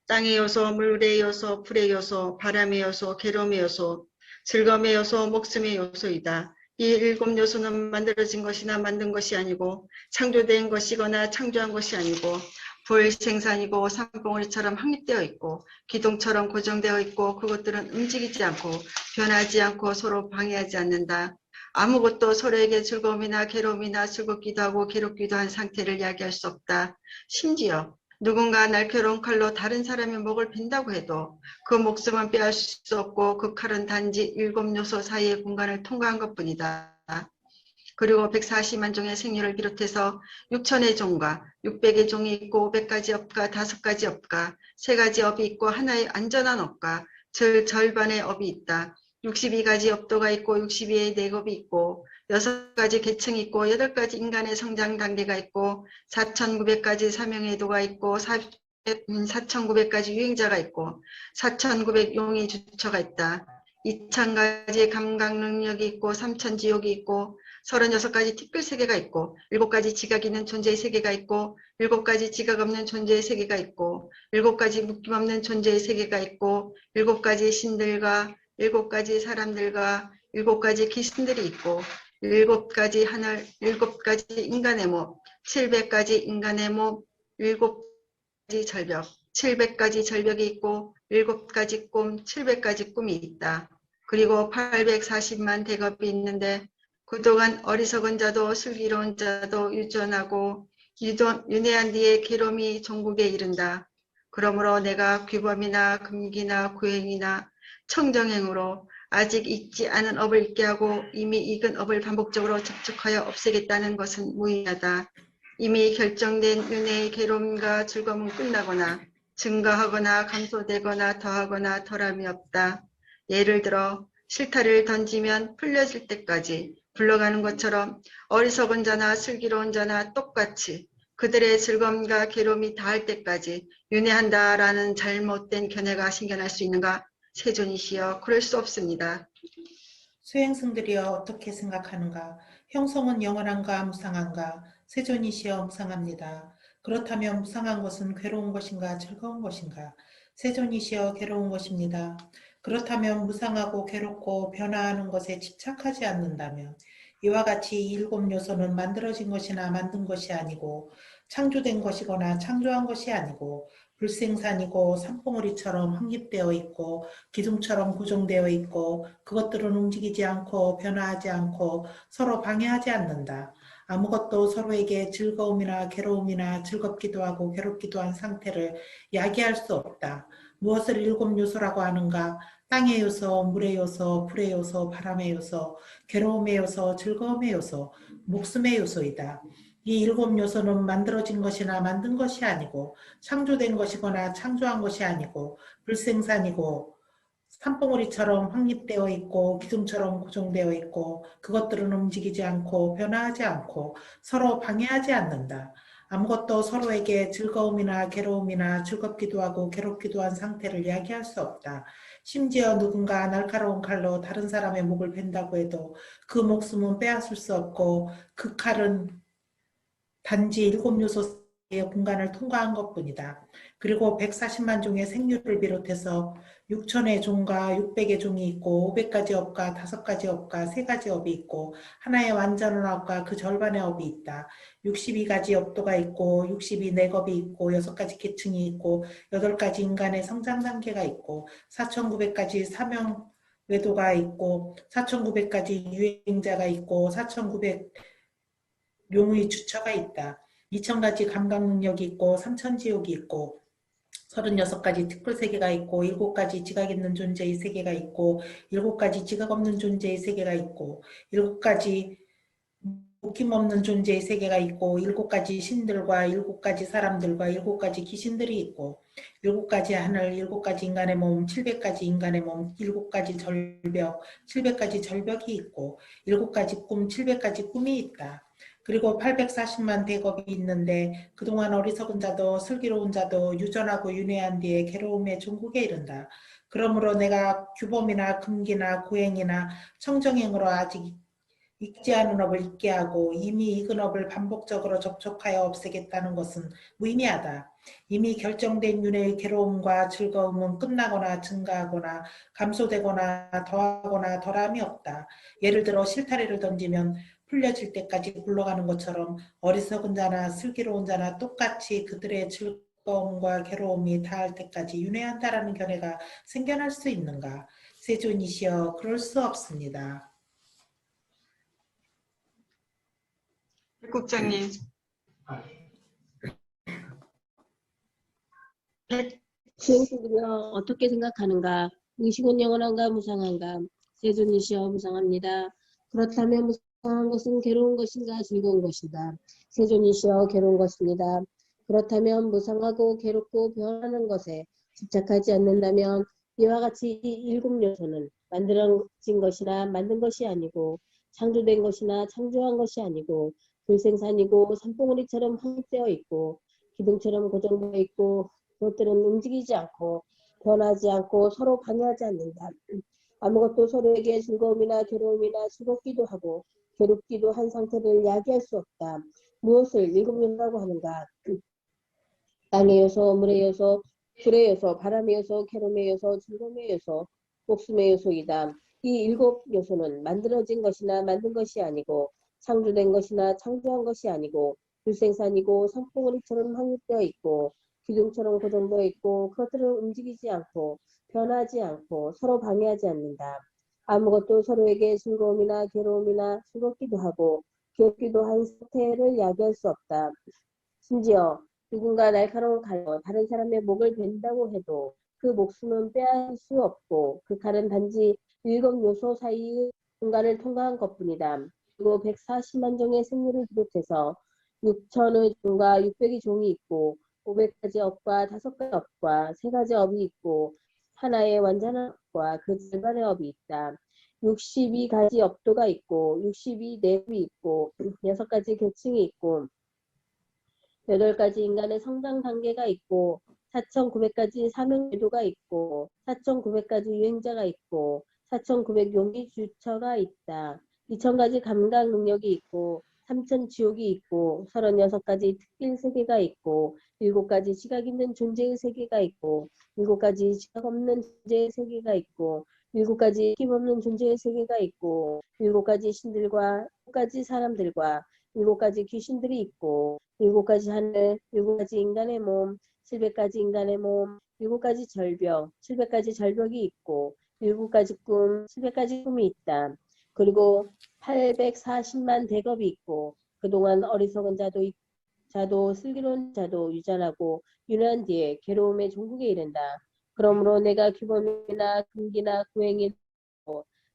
땅의 요소, 물의 요소, 불의 요소, 바람의 요소, 괴로움의 요소, 즐거움의 요소, 목숨의 요소이다. 이 일곱 요소는 만들어진 것이나 만든 것이 아니고 창조된 것이거나 창조한 것이 아니고 불생산이고 산봉우리처럼 확립되어 있고 기둥처럼 고정되어 있고 그것들은 움직이지 않고 변하지 않고 서로 방해하지 않는다. 아무것도 서로에게 즐거움이나 괴로움이나 즐겁기도 하고 괴롭기도 한 상태를 이야기할 수 없다. 심지어 누군가 날카로운 칼로 다른 사람의 목을 벤다고 해도 그 목숨은 빼앗을 수 없고 그 칼은 단지 일곱 요소 사이의 공간을 통과한 것뿐이다. 그리고 140만 종의 생류를 비롯해서 6천의 종과 600의 종이 있고 500가지 업과 5가지 업과 3가지 업이 있고 하나의 안전한 업과 즉 절반의 업이 있다. 62가지 업도가 있고 62의 내겁이 있고 6가지 계층이 있고 8가지 인간의 성장 단계가 있고 4,900가지 사명의 도가 있고 4,900가지 유행자가 있고 4,900용의 주처가 있다. 2,000가지의 감각 능력이 있고 3,000지옥이 있고 36가지 티끌 세계가 있고 7가지 지각 있는 존재의 세계가 있고 7가지 지각 없는 존재의 세계가 있고 7가지 묶임 없는 존재의 세계가 있고 7가지 신들과 7가지 사람들과 7가지 귀신들이 있고 7가지 하늘, 7가지 인간의 몸, 700가지 인간의 몸, 7가지 절벽, 700가지 절벽이 있고 7가지 꿈, 700가지 꿈이 있다. 그리고 840만 대겁이 있는데 그동안 어리석은 자도 슬기로운 자도 유전하고 윤회한 뒤에 괴로움이 종국에 이른다. 그러므로 내가 규범이나 금기나 구행이나 청정행으로 아직 익지 않은 업을 익게 하고 이미 익은 업을 반복적으로 접촉하여 없애겠다는 것은 무의미하다. 이미 결정된 윤회의 괴로움과 즐거움은 끝나거나 증가하거나 감소되거나 더하거나 덜함이 없다. 예를 들어 실타래를 던지면 풀려질 때까지 굴러가는 것처럼 어리석은 자나 슬기로운 자나 똑같이 그들의 즐거움과 괴로움이 다할 때까지 윤회한다라는 잘못된 견해가 생겨날 수 있는가? 세존이시여, 그럴 수 없습니다. 수행승들이여 어떻게 생각하는가? 형성은 영원한가 무상한가? 세존이시여 무상합니다. 그렇다면 무상한 것은 괴로운 것인가 즐거운 것인가? 세존이시여 괴로운 것입니다. 그렇다면 무상하고 괴롭고 변화하는 것에 집착하지 않는다면 이와 같이 이 일곱 요소는 만들어진 것이나 만든 것이 아니고 창조된 것이거나 창조한 것이 아니고 불생산이고 산봉우리처럼 확립되어 있고 기둥처럼 고정되어 있고 그것들은 움직이지 않고 변화하지 않고 서로 방해하지 않는다. 아무것도 서로에게 즐거움이나 괴로움이나 즐겁기도 하고 괴롭기도 한 상태를 야기할 수 없다. 무엇을 일곱 요소라고 하는가? 땅의 요소, 물의 요소, 불의 요소, 바람의 요소, 괴로움의 요소, 즐거움의 요소, 목숨의 요소이다. 이 일곱 요소는 만들어진 것이나 만든 것이 아니고 창조된 것이거나 창조한 것이 아니고 불생산이고 산봉우리처럼 확립되어 있고 기둥처럼 고정되어 있고 그것들은 움직이지 않고 변화하지 않고 서로 방해하지 않는다. 아무것도 서로에게 즐거움이나 괴로움이나 즐겁기도 하고 괴롭기도 한 상태를 이야기할 수 없다. 심지어 누군가 날카로운 칼로 다른 사람의 목을 벤다고 해도 그 목숨은 빼앗을 수 없고 그 칼은 단지 일곱 요소의 공간을 통과한 것뿐이다. 그리고 140만 종의 생류를 비롯해서 6천의 종과 600의 종이 있고 500가지 업과 5가지 업과 3가지 업이 있고 하나의 완전한 업과 그 절반의 업이 있다. 62가지 업도가 있고 62내겁이 있고 6가지 계층이 있고 8가지 인간의 성장 단계가 있고 4,900가지 사명 외도가 있고 4,900가지 유행자가 있고 4,900 용의 주처가 있다. 2,000가지 감각 능력이 있고 3,000지옥이 있고 36가지 특별 세계가 있고 7가지 지각 있는 존재의 세계가 있고 7가지 지각 없는 존재의 세계가 있고 7가지 묶임없는 존재의 세계가 있고 7가지 신들과 7가지 사람들과 7가지 귀신들이 있고 7가지 하늘, 7가지 인간의 몸, 700가지 인간의 몸, 7가지 절벽, 700가지 절벽이 있고 7가지 꿈, 700가지 꿈이 있다. 그리고 840만 대겁이 있는데 그동안 어리석은 자도 슬기로운 자도 유전하고 윤회한 뒤에 괴로움의 종국에 이른다. 그러므로 내가 규범이나 금기나 고행이나 청정행으로 아직 익지 않은 업을 잊게 하고 이미 익은 업을 반복적으로 접촉하여 없애겠다는 것은 무의미하다. 이미 결정된 윤회의 괴로움과 즐거움은 끝나거나 증가하거나 감소되거나 더하거나 덜함이 없다. 예를 들어 실타래를 던지면 풀려질 때까지 굴러가는 것처럼 어리석은 자나 슬기로운 자나 똑같이 그들의 즐거움과 괴로움이 닿을 때까지 윤회한다라는 견해가 생겨날 수 있는가? 세존이시여, 그럴 수 없습니다. 국장님. 수행자들이여 어떻게 생각하는가? 의식은 영원한가 무상한가? 세존이시여 무상합니다. 그렇다면 무상한 것은 괴로운 것인가 즐거운 것인가? 세존이시여 괴로운 것입니다. 그렇다면 무상하고 괴롭고 변하는 것에 집착하지 않는다면 이와 같이 이 7요소는 만들어진 것이나 만든 것이 아니고 창조된 것이나 창조한 것이 아니고 불생산이고 산봉우리처럼 확립되어 있고 기둥처럼 고정되어 있고 그것들은 움직이지 않고 변하지 않고 서로 방해하지 않는다. 아무것도 서로에게 즐거움이나 괴로움이나 즐겁기도 하고 괴롭기도 한 상태를 야기할 수 없다. 무엇을 7요소라고 하는가? 땅의 요소, 물의 요소, 불의 요소, 바람의 요소, 괴로움의 요소, 즐거움의 요소, 목숨의 요소이다. 이 7요소는 만들어진 것이나 만든 것이 아니고 창조된 것이나 창조한 것이 아니고 불생산이고 산봉우리처럼 확립되어 있고 기둥처럼 고정되어 있고 그것들은 움직이지 않고 변하지 않고 서로 방해하지 않는다. 아무것도 서로에게 즐거움이나 괴로움이나 즐겁기도 하고 괴롭기도 한 상태를 야기할 수 없다. 심지어 누군가 날카로운 칼로 다른 사람의 목을 벤다고 해도 그 목숨은 빼앗을 수 없고 그 칼은 단지 7요소 사이의 공간을 통과한 것뿐이다. 그리고 140만 종의 생물을 비롯해서 6천의 종과 600의 종이 있고 500가지 업과 5가지 업과 3가지 업이 있고 하나의 완전한 업과 그 절반의 업이 있다. 62가지 업도가 있고 62내업이 있고 6가지 계층이 있고 8가지 인간의 성장 단계가 있고 4,900가지 사명 제도가 있고 4,900가지 유행자가 있고 4,900 용기 주처가 있다. 2,000가지 감각 능력이 있고 3,000 지옥이 있고 36가지 특별 세계가 있고 7가지 지각 있는 존재의 세계가 있고 7가지 지각 없는 존재의 세계가 있고 7가지 힘 없는 존재의 세계가 있고 7가지 신들과 7가지 사람들과 7가지 귀신들이 있고 7가지 하늘, 7가지 인간의 몸, 700가지 인간의 몸, 7가지 절벽, 700가지 절벽이 있고 7가지 꿈, 700가지 꿈이 있다. 그리고 840만 대겁이 있고 그동안 어리석은 자도 슬기로운 자도 유전하고 윤회한 뒤에 괴로움의 종국에 이른다. 그러므로 내가 규범이나 금기나 구행이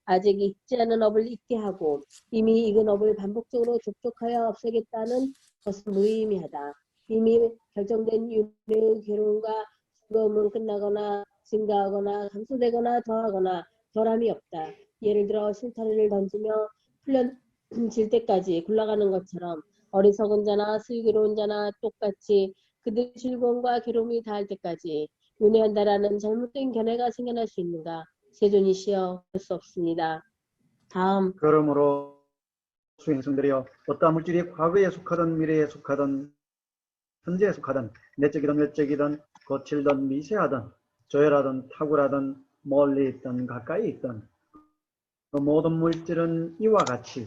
아직 익지 않은 업을 잊게 하고 이미 익은 업을 반복적으로 접촉하여 없애겠다는 것은 무의미하다. 이미 결정된 윤회의 괴로움과 즐거움은 끝나거나 증가하거나 감소되거나 더하거나 덜함이 없다. 예를 들어 실타래를 던지며 풀려질 때까지 굴러가는 것처럼 어리석은 자나 슬기로운 자나 똑같이 그들의 즐거움과 괴로움이 닿을 때까지 윤회한다라는 잘못된 견해가 생겨날 수 있는가? 세존이시여 할 수 없습니다. 다음. 그러므로 수행승들이여 어떠한 물질이 과거에 속하든 미래에 속하든 현재에 속하든 내적이든 외적이든 거칠든 미세하든 조열하든 탁월하든 멀리 있든 가까이 있든 그 모든 물질은 이와 같이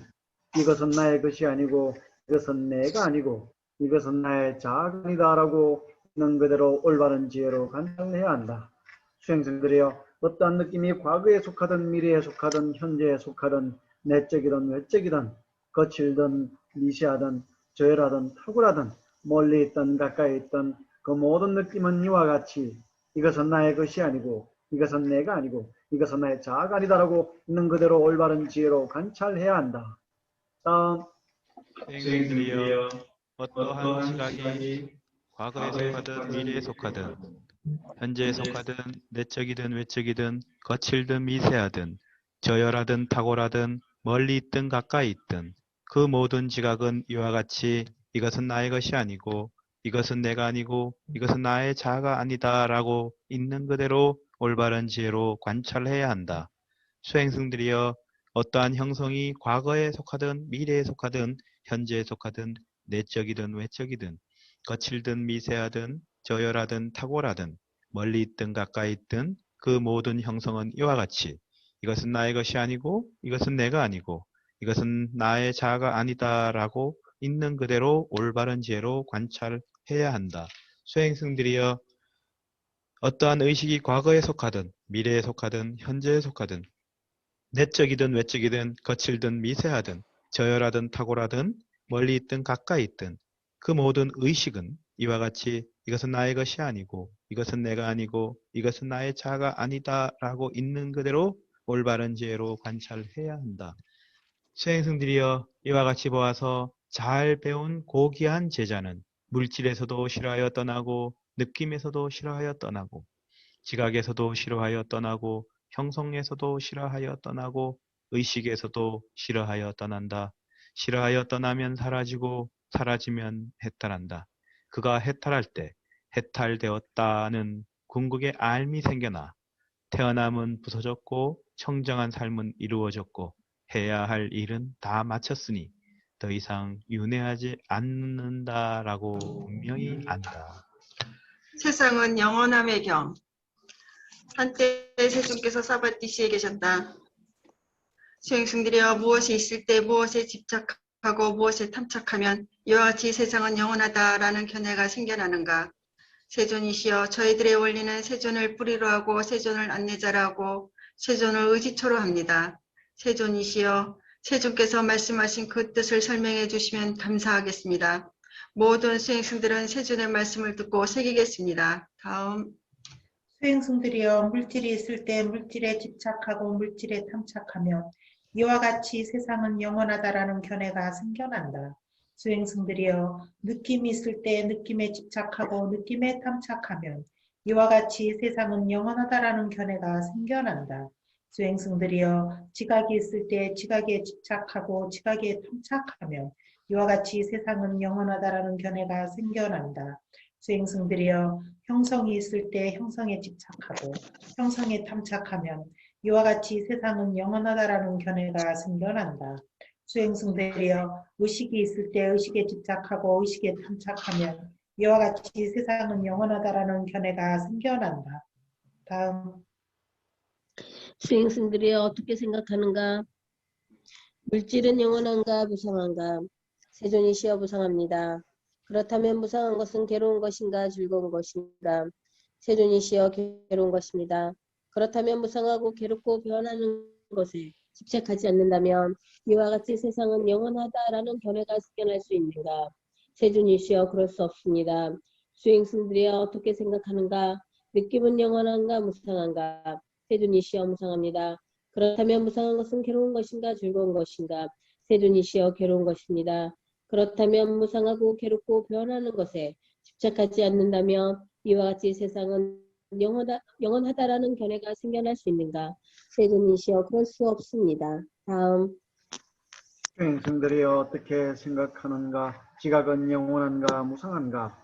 이것은 나의 것이 아니고 이것은 내가 아니고 이것은 나의 자아이다 라고 있는 그대로 올바른 지혜로 관찰해야 한다. 수행승들이여 어떠한 느낌이 과거에 속하든 미래에 속하든 현재에 속하든 내적이든 외적이든 거칠든 미세하든 조열하든 탁월하든 멀리 있든 가까이 있든 그 모든 느낌은 이와 같이 이것은 나의 것이 아니고 이것은 내가 아니고 이것은 나의 자아가 아니다라고 있는 그대로 올바른 지혜로 관찰해야 한다. 다음. 수행승들이여 어떠한 지각이 과거에 속하든 미래에 속하든 현재에 속하든 내적이든 외적이든 거칠든 미세하든 저열하든 탁월하든 멀리 있든 가까이 있든 그 모든 지각은 이와 같이 이것은 나의 것이 아니고 이것은 내가 아니고 이것은 나의 자아가 아니다라고 있는 그대로 올바른 지혜로 관찰해야 한다. 수행승들이여 어떠한 형성이 과거에 속하든 미래에 속하든 현재에 속하든 내적이든 외적이든 거칠든 미세하든 저열하든 탁월하든 멀리 있든 가까이 있든 그 모든 형성은 이와 같이 이것은 나의 것이 아니고 이것은 내가 아니고 이것은 나의 자아가 아니다라고 있는 그대로 올바른 지혜로 관찰해야 한다. 수행승들이여 어떠한 의식이 과거에 속하든 미래에 속하든 현재에 속하든 내적이든 외적이든 거칠든 미세하든 저열하든 탁월하든 멀리 있든 가까이 있든 그 모든 의식은 이와 같이 이것은 나의 것이 아니고 이것은 내가 아니고 이것은 나의 자아가 아니다라고 있는 그대로 올바른 지혜로 관찰해야 한다. 수행승들이여 이와 같이 보아서 잘 배운 고귀한 제자는 물질에서도 싫어하여 떠나고 느낌에서도 싫어하여 떠나고 지각에서도 싫어하여 떠나고 형성에서도 싫어하여 떠나고 의식에서도 싫어하여 떠난다. 싫어하여 떠나면 사라지고 사라지면 해탈한다. 그가 해탈할 때 해탈되었다는 궁극의 알미 생겨나 태어남은 부서졌고 청정한 삶은 이루어졌고 해야 할 일은 다 마쳤으니 더 이상 윤회하지 않는다라고 분명히 안다. 세상은 영원함의 경. 한때 세존께서 사바띠시에 계셨다. 수행승들이여 무엇이 있을 때 무엇에 집착하고 무엇에 탐착하면 이와 같이 세상은 영원하다라는 견해가 생겨나는가. 세존이시여 저희들의 원리는 세존을 뿌리로 하고 세존을 안내자로 하고 세존을 의지초로 합니다. 세존이시여 세존께서 말씀하신 그 뜻을 설명해 주시면 감사하겠습니다. 모든 수행승들은 세존의 말씀을 듣고 새기겠습니다. 다음. 수행승들이여 물질이 있을 때 물질에 집착하고 물질에 탐착하면 이와 같이 세상은 영원하다라는 견해가 생겨난다. 수행승들이여 느낌이 있을 때 느낌에 집착하고 느낌에 탐착하면 이와 같이 세상은 영원하다라는 견해가 생겨난다. 수행승들이여 지각이 있을 때 지각에 집착하고 지각에 탐착하면 이와 같이 세상은 영원하다라는 견해가 생겨난다. 수행승들이여 형성이 있을 때 형성에 집착하고 형성에 탐착하면 이와 같이 세상은 영원하다라는 견해가 생겨난다. 수행승들이여 의식이 있을 때 의식에 집착하고 의식에 탐착하면 이와 같이 세상은 영원하다라는 견해가 생겨난다. 다음. 수행승들이여 어떻게 생각하는가? 물질은 영원한가 무상한가? 세존이시여 무상합니다. 그렇다면 무상한 것은 괴로운 것인가 즐거운 것인가? 세존이시여 괴로운 것입니다. 그렇다면 무상하고 괴롭고 변하는 것에 집착하지 않는다면 이와 같이 세상은 영원하다라는 견해가 생겨날 수 있는가? 세존이시여 그럴 수 없습니다. 수행승들이여 어떻게 생각하는가? 느낌은 영원한가 무상한가? 세존이시여 무상합니다. 그렇다면 무상한 것은 괴로운 것인가 즐거운 것인가? 세존이시여 괴로운 것입니다. 그렇다면 무상하고 괴롭고 변하는 것에 집착하지 않는다면 이와 같이 세상은 영원하다라는 견해가 생겨날 수 있는가? 세존이시여 그럴 수 없습니다. 다음. 수행승들이여 어떻게 생각하는가? 지각은 영원한가 무상한가?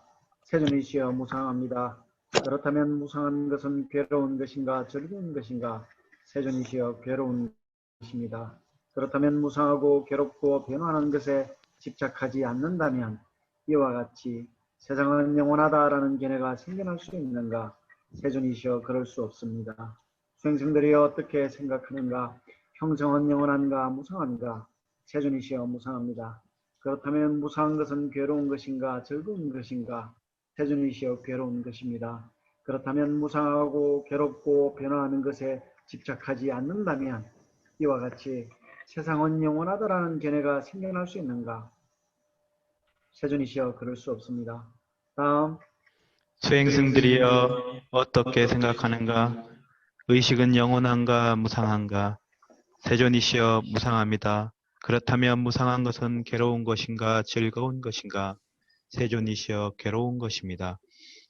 세존이시여 무상합니다. 그렇다면 무상한 것은 괴로운 것인가 즐거운 것인가? 세존이시여 괴로운 것입니다. 그렇다면 무상하고 괴롭고 변화하는 것에 집착하지 않는다면 이와 같이 세상은 영원하다라는 견해가 생겨날 수 있는가? 세존이시여 그럴 수 없습니다. 수행승들이여 어떻게 생각하는가? 형성은 영원한가 무상한가? 세존이시여 무상합니다. 그렇다면 무상한 것은 괴로운 것인가 즐거운 것인가? 세존이시여 괴로운 것입니다. 그렇다면 무상하고 괴롭고 변화하는 것에 집착하지 않는다면 이와 같이 세상은 영원하다라는 견해가 생겨날 수 있는가? 세존이시여 그럴 수 없습니다. 다음. 수행승들이여 어떻게 생각하는가? 의식은 영원한가 무상한가? 세존이시여 무상합니다. 그렇다면 무상한 것은 괴로운 것인가 즐거운 것인가? 세존이시여 괴로운 것입니다.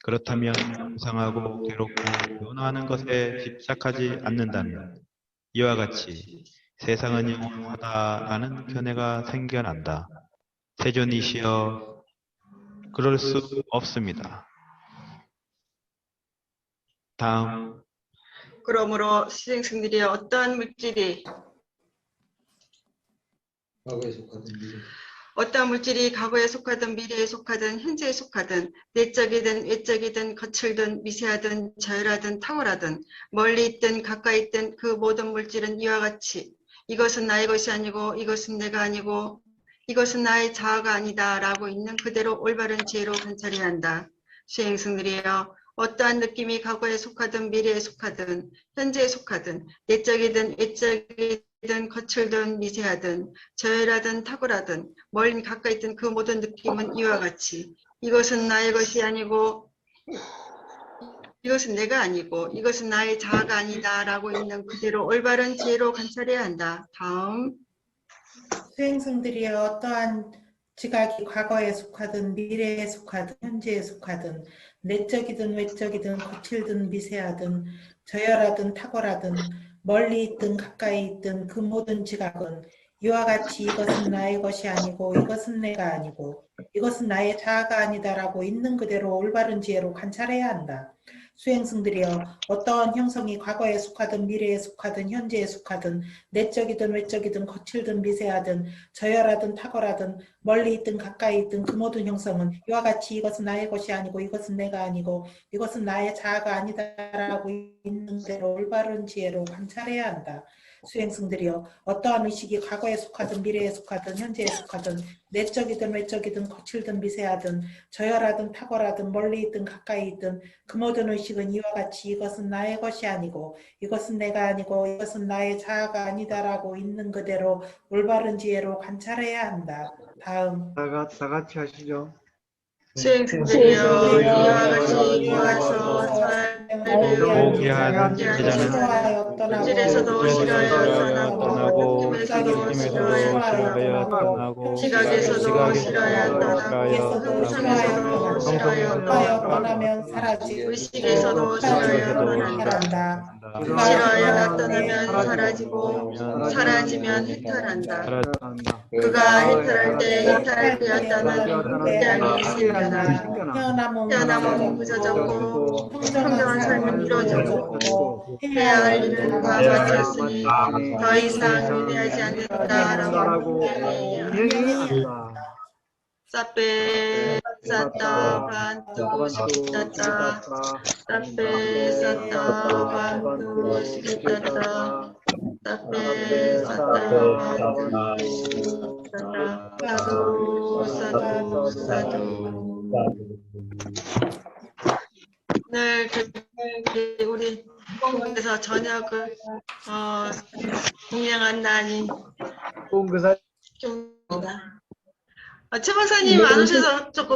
그렇다면 무상하고 괴롭고 변화하는 것에 집착하지 않는다면 이와 같이 세상은 영원하다라는 견해가 생겨난다. 세존이시여 그럴 수 없습니다. 다음 그러므로 수행승들이 어떠한 물질이 과거에 속하든 미래에 속하든 현재에 속하든 내적이든 외적이든 거칠든 미세하든 저열하든 탁월하든 멀리 있든 가까이 있든 그 모든 물질은 이와 같이 이것은 나의 것이 아니고 이것은 내가 아니고 이것은 나의 자아가 아니다 라고 있는 그대로 올바른 지혜로 관찰해야 한다. 수행승들이여 어떠한 느낌이 과거에 속하든 미래에 속하든 현재에 속하든 내적이든 외적이든 거칠든 미세하든 저열하든 탁월하든 멀리 가까이 있든 그 모든 느낌은 이와 같이 이것은 나의 것이 아니고 이것은 내가 아니고 이것은 나의 자아가 아니다 라고 있는 그대로 올바른 지혜로 관찰해야 한다. 다음 수행승들이 어떠한 지각이 과거에 속하든 미래에 속하든 현재에 속하든 내적이든 외적이든 거칠든 미세하든 저열하든 탁월하든 멀리 있든 가까이 있든 그 모든 지각은 이와 같이 이것은 나의 것이 아니고 이것은 내가 아니고 이것은 나의 자아가 아니다라고 있는 그대로 올바른 지혜로 관찰해야 한다. 수행승들이여 어떠한 형성이 과거에 속하든 미래에 속하든 현재에 속하든 내적이든 외적이든 거칠든 미세하든 저열하든 탁월하든 멀리 있든 가까이 있든 그 모든 형성은 이와 같이 이것은 나의 것이 아니고 이것은 내가 아니고 이것은 나의 자아가 아니다라고 있는 대로 올바른 지혜로 관찰해야 한다. 수행승들이여 어떠한 의식이 과거에 속하든 미래에 속하든 현재에 속하든 내적이든 외적이든 거칠든 미세하든 저열하든 탁월하든 멀리 있든 가까이 있든 그 모든 의식은 이와 같이 이것은 나의 것이 아니고 이것은 내가 아니고 이것은 나의 자아가 아니다라고 있는 그대로 올바른 지혜로 관찰해야 한다. 다음 다 같이 하시죠. 수행승들이여 이와 같이 모아서 포기한 제자는 물질에서도 싫어하여 떠나고 느낌에서도 싫어하여 떠나고 지각에서도 싫어하여 떠나고 형상에서도 싫어하여 떠나고 의식에서도 싫어하여 떠난다. 싫어하여 떠나면 사라지고 사라지면 해탈한다. 그가 해탈할 때 해탈되었다는 대안이 생겨나 태어남은 부져졌고 평정한 삶은 이루어졌고 해야 할 일은 다 마쳤으니 더 이상 위대하지 않는다라고 분명해야 사페 사타 반투 시키타타 사페 사타 반투 시키타타 사페 사타 반투 시키타타 사두 사두 사두 오늘 우리 공에서 저녁을 공양한 날이 뽕그사 좀 최 박사님 안 오셔서 조금